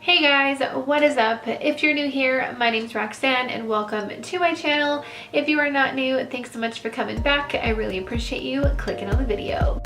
Hey guys, what is up? If you're new here, my name's Roxanne and welcome to my channel. If you are not new, thanks so much for coming back. I really appreciate you clicking on the video.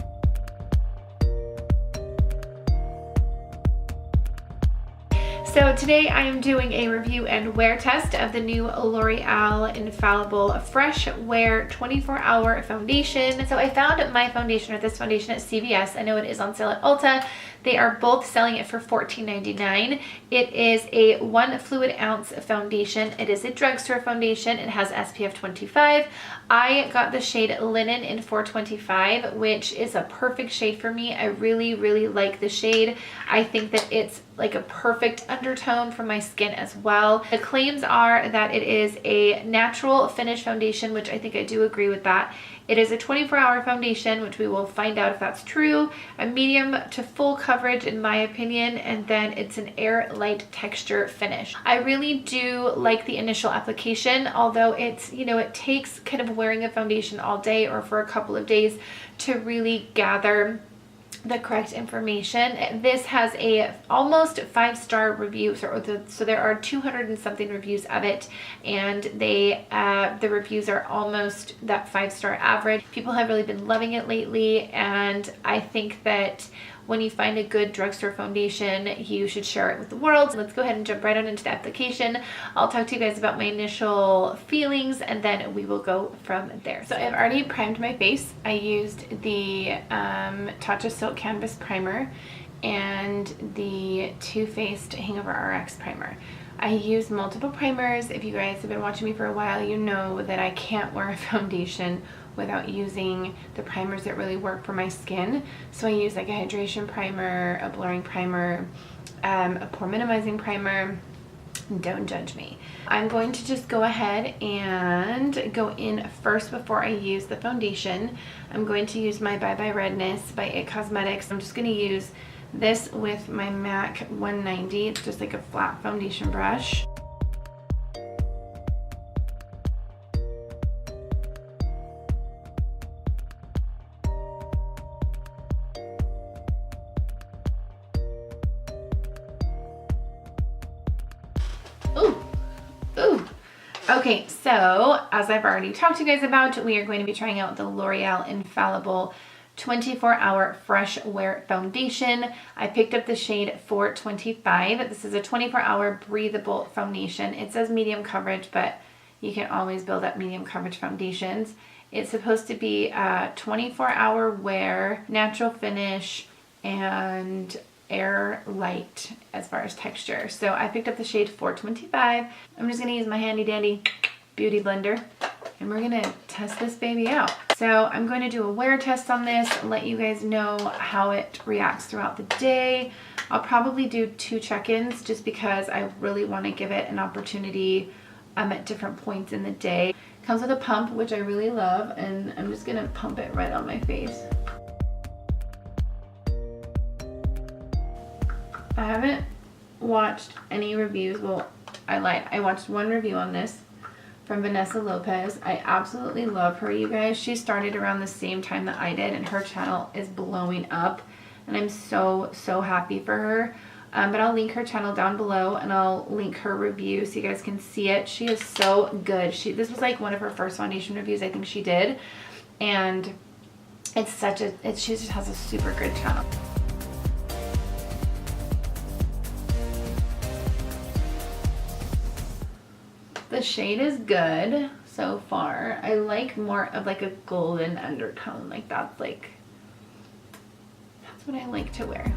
So today I am doing a review and wear test of the new L'Oreal Infallible Fresh Wear 24-Hour Foundation. So I found my foundation, or this foundation, at CVS. I know it is on sale at Ulta. They are both selling it for $14.99. It is a 1 fluid ounce foundation. It is a drugstore foundation. It has SPF 25. I got the shade Linen in 425, which is a perfect shade for me. I really like the shade. I think that it's like a perfect undertone for my skin as well. The claims are that it is a natural finish foundation, which I think I do agree with that. It is a 24-hour foundation, which we will find out if that's true. A medium to full coverage in my opinion, and then it's an air light texture finish. I really do like the initial application, although it's, you know, it takes kind of wearing a foundation all day or for a couple of days to really gather the correct information. This has a almost 5-star review, so there are 200 and something reviews of it, and the reviews are almost that 5-star average. People have really been loving it lately, and I think that when you find a good drugstore foundation, you should share it with the world. Let's go ahead and jump right on into the application. I'll talk to you guys about my initial feelings, and then we will go from there. So I've already primed my face. I used the Tatcha Silk Canvas Primer and the Too Faced Hangover RX Primer. I use multiple primers. If you guys have been watching me for a while, you know that I can't wear a foundation without using the primers that really work for my skin. So I use like a hydration primer, a blurring primer, a pore minimizing primer. Don't judge me. I'm going to just go ahead and go in first before I use the foundation. I'm going to use my Bye Bye Redness by IT Cosmetics. I'm just going to use this with my MAC 190. It's just like a flat foundation brush. Okay, so as I've already talked to you guys about, we are going to be trying out the L'Oreal Infallible 24-Hour Fresh Wear Foundation. I picked up the shade 425. This is a 24-hour breathable foundation. It says medium coverage, but you can always build up medium coverage foundations. It's supposed to be a 24-hour wear, natural finish, and air light as far as texture. So I picked up the shade 425. I'm just going to use my handy dandy beauty blender, and we're going to test this baby out. So I'm going to do a wear test on this, let you guys know how it reacts throughout the day. I'll probably do 2 check-ins just because I really want to give it an opportunity at different points in the day. It comes with a pump, which I really love, and I'm just going to pump it right on my face. I haven't watched any reviews. Well, I lied. I watched one review on this from Vanessa Lopez. I absolutely love her, you guys. She started around the same time that I did, and her channel is blowing up, and I'm so happy for her. But I'll link her channel down below, and I'll link her review so you guys can see it. She is so good. This was like one of her first foundation reviews I think she did, and she just has a super good channel. The shade is good so far. I like more of like a golden undertone. Like that's what I like to wear.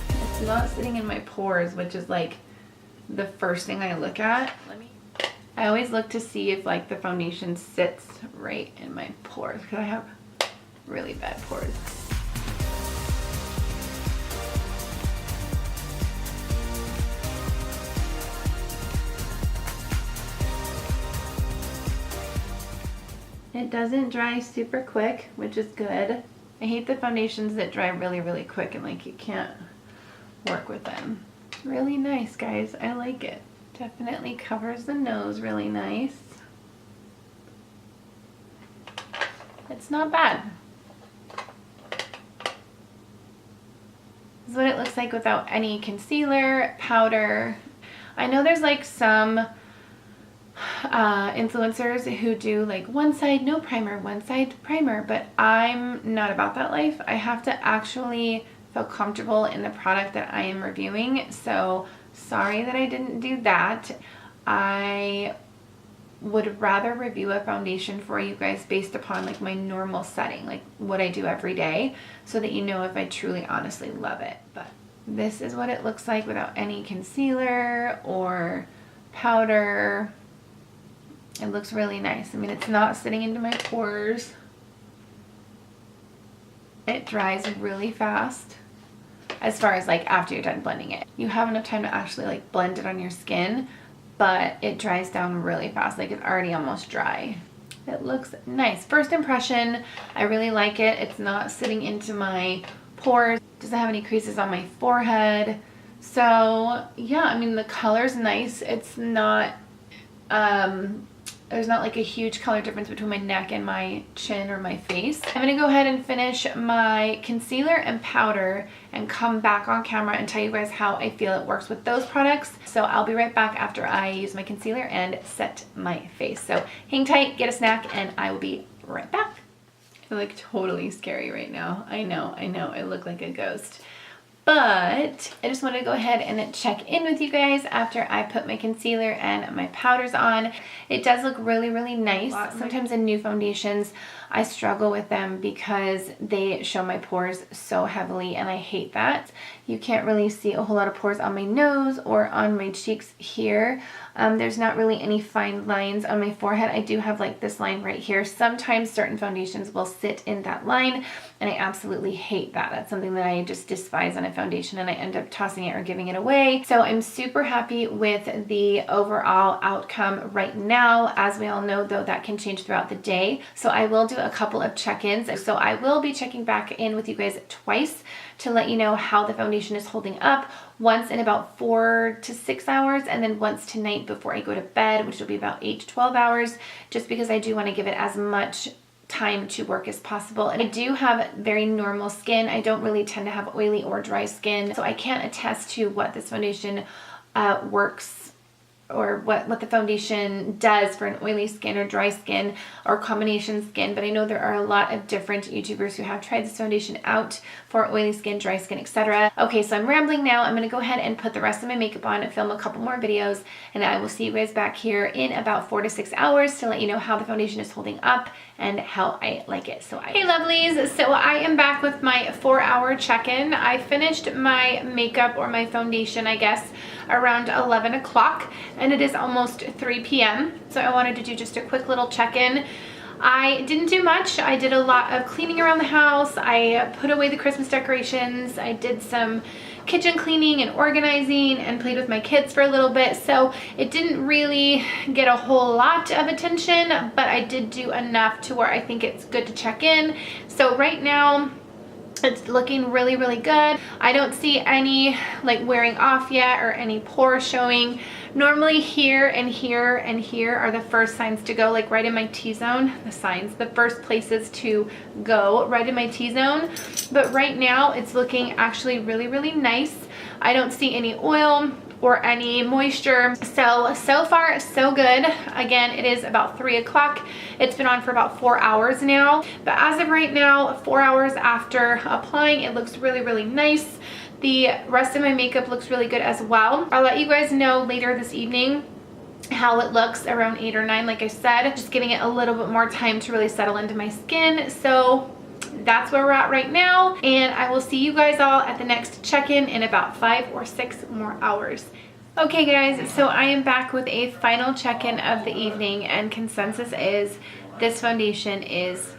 It's not sitting in my pores, which is like the first thing I look at. I always look to see if like the foundation sits right in my pores, because I have really bad pores. It doesn't dry super quick, which is good. I hate the foundations that dry really quick and like you can't work with them. really nice, guys. I like it. Definitely covers the nose really nice. It's not bad. This is what it looks like without any concealer, powder. I know there's like some influencers who do like one side no primer, one side primer, but I'm not about that life. I have to actually feel comfortable in the product that I am reviewing, so sorry that I didn't do that. I would rather review a foundation for you guys based upon like my normal setting, like what I do every day, so that you know if I truly honestly love it. But this is what it looks like without any concealer or powder. It looks really nice. I mean, it's not sitting into my pores. It dries really fast. As far as like after you're done blending it, you have enough time to actually like blend it on your skin, but it dries down really fast. Like it's already almost dry. It looks nice. First impression, I really like it. It's not sitting into my pores. Doesn't have any creases on my forehead. So yeah, I mean, the color's nice. It's not, there's not like a huge color difference between my neck and my chin or my face. I'm gonna go ahead and finish my concealer and powder and come back on camera and tell you guys how I feel it works with those products. So I'll be right back after I use my concealer and set my face. So hang tight, get a snack, and I will be right back. I feel like totally scary right now. I know, I look like a ghost. But I just wanted to go ahead and check in with you guys after I put my concealer and my powders on. It does look really, really nice. Sometimes in new foundations, I struggle with them because they show my pores so heavily, and I hate that. You can't really see a whole lot of pores on my nose or on my cheeks here. There's not really any fine lines on my forehead. I do have like this line right here. Sometimes certain foundations will sit in that line, and I absolutely hate that. That's something that I just despise on a foundation, and I end up tossing it or giving it away. So I'm super happy with the overall outcome right now. As we all know though, that can change throughout the day. So I will do a couple of check-ins. So I will be checking back in with you guys twice to let you know how the foundation is holding up. Once in about 4 to 6 hours, and then once tonight before I go to bed, which will be about 8 to 12 hours, just because I do want to give it as much time to work as possible. And I do have very normal skin. I don't really tend to have oily or dry skin, so I can't attest to what this foundation works, or what the foundation does for an oily skin or dry skin or combination skin. But I know there are a lot of different YouTubers who have tried this foundation out for oily skin, dry skin, etc. Okay, so I'm rambling now. I'm going to go ahead and put the rest of my makeup on and film a couple more videos, and I will see you guys back here in about 4 to 6 hours to let you know how the foundation is holding up and how I like it. Hey lovelies, so I am back with my 4-hour check-in. I finished my makeup, or my foundation I guess, around 11 o'clock, and it is almost 3 p.m. So I wanted to do just a quick little check-in. I didn't do much. I did a lot of cleaning around the house. I put away the Christmas decorations. I did some kitchen cleaning and organizing and played with my kids for a little bit. So it didn't really get a whole lot of attention, but I did do enough to where I think it's good to check in. So right now, it's looking really, really good. I don't see any like wearing off yet or any pores showing. Normally here and here and here are the first signs to go, like right in my T-zone, the first places to go right in my T-zone. But right now it's looking actually really, really nice. I don't see any oil or any moisture. So far so good. Again, it is about 3 o'clock. It's been on for about 4 hours now. But as of right now, 4 hours after applying, it looks really, really nice. The rest of my makeup looks really good as well. I'll let you guys know later this evening how it looks around 8 or 9, like I said, just giving it a little bit more time to really settle into my skin. So that's where we're at right now, and I will see you guys all at the next check-in in about 5 or 6 more hours. Okay guys, so I am back with a final check-in of the evening, and consensus is this foundation is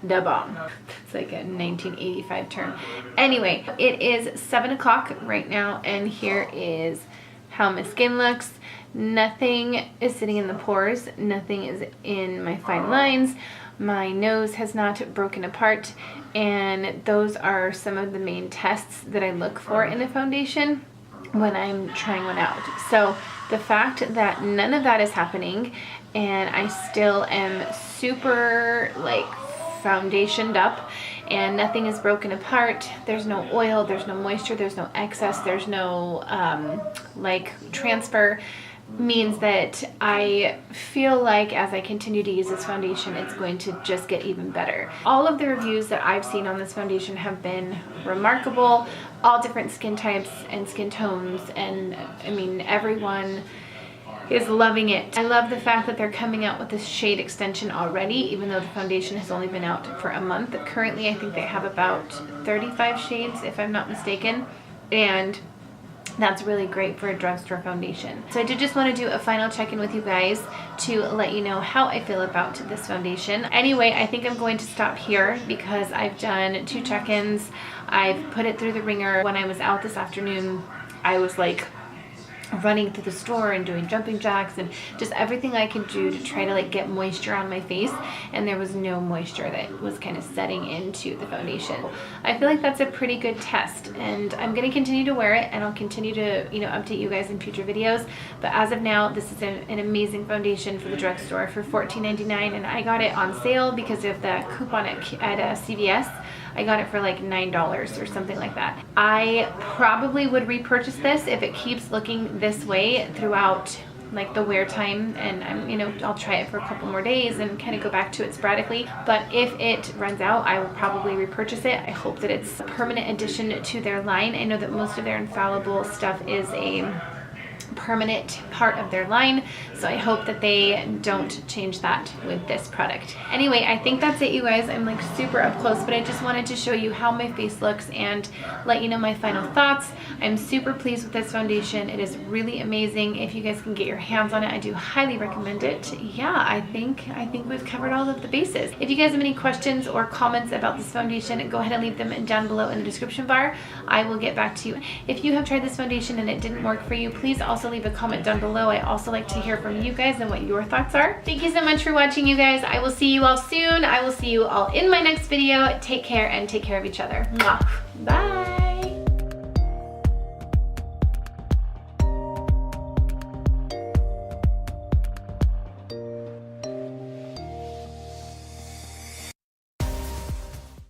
the bomb. It's like a 1985 term. Anyway, it is 7 o'clock right now, and here is how my skin looks. Nothing is sitting in the pores. Nothing is in my fine lines. My nose has not broken apart, and those are some of the main tests that I look for in a foundation. when I'm trying one out. So the fact that none of that is happening and I still am super like foundationed up and nothing is broken apart, there's no oil, there's no moisture, there's no excess, there's no like transfer, means that I feel like as I continue to use this foundation, it's going to just get even better. All of the reviews that I've seen on this foundation have been remarkable, all different skin types and skin tones, and I mean, everyone is loving it. I love the fact that they're coming out with this shade extension already, even though the foundation has only been out for a month. Currently, I think they have about 35 shades, if I'm not mistaken, and that's really great for a drugstore foundation. So I did just want to do a final check-in with you guys to let you know how I feel about this foundation. Anyway, I think I'm going to stop here because I've done 2 check-ins. I've put it through the ringer. When I was out this afternoon, I was like running through the store and doing jumping jacks and just everything I could do to try to like get moisture on my face, and there was no moisture that was kind of setting into the foundation. I feel like that's a pretty good test, and I'm going to continue to wear it, and I'll continue to, you know, update you guys in future videos. But as of now, this is an amazing foundation for the drugstore for $14.99, and I got it on sale because of the coupon at CVS. I got it for like $9 or something like that. I probably would repurchase this if it keeps looking this way throughout like the wear time, and I'm, you know, I'll try it for a couple more days and kind of go back to it sporadically. But if it runs out, I will probably repurchase it. I hope that it's a permanent addition to their line. I know that most of their infallible stuff is a permanent part of their line, so I hope that they don't change that with this product. Anyway, I think that's it, you guys. I'm like super up close, but I just wanted to show you how my face looks and let you know my final thoughts. I'm super pleased with this foundation. It is really amazing. If you guys can get your hands on it, I do highly recommend it. Yeah, I think we've covered all of the bases. If you guys have any questions or comments about this foundation, go ahead and leave them down below in the description bar. I will get back to you. If you have tried this foundation and it didn't work for you, please also leave a comment down below. I also like to hear from you guys and what your thoughts are. Thank you so much for watching, you guys. I will see you all soon. I will see you all in my next video. Take care and take care of each other. Mwah. Bye.